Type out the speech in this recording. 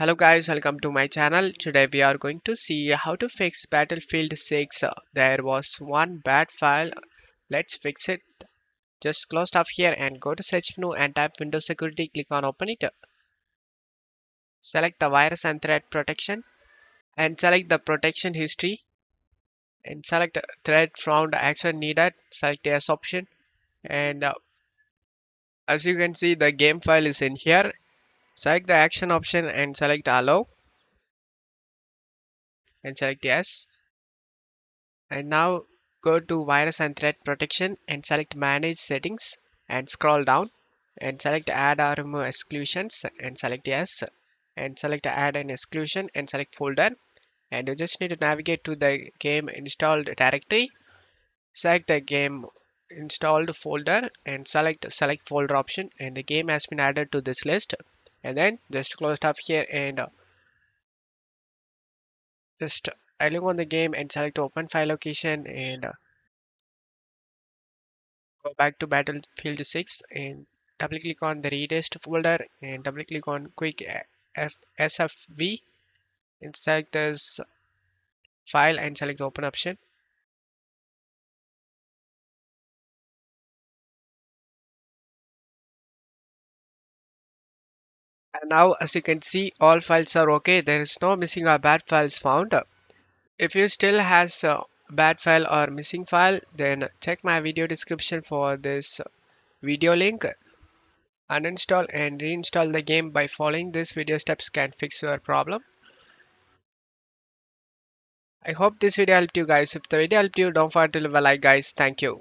Hello guys, welcome to my channel. Today we are going to see how to fix Battlefield 6. There was one bad file. Let's fix it. Just close stuff here and go to search menu and type Windows Security. Click on open it. Select the virus and threat protection and select the protection history and select threat found action needed. Select yes option and as you can see the game file is in here. Select the action option and select allow and select yes. And now go to virus and threat protection and select manage settings and scroll down and select add or remove exclusions and select yes and select add an exclusion and select folder and you just need to navigate to the game installed directory. Select the game installed folder and select folder option and the game has been added to this list and then just close stuff here and just look on the game and select open file location and go back to Battlefield 6 and double click on the retest folder and double click on quick SFV and select this file and select open option. And now as you can see all files are okay. There is no missing or bad files found. If you still has a bad file or missing file then check my video description for this video link. Uninstall and reinstall the game by following these video steps can fix your problem. I hope this video helped you guys. If the video helped you, don't forget to leave a like guys. Thank you.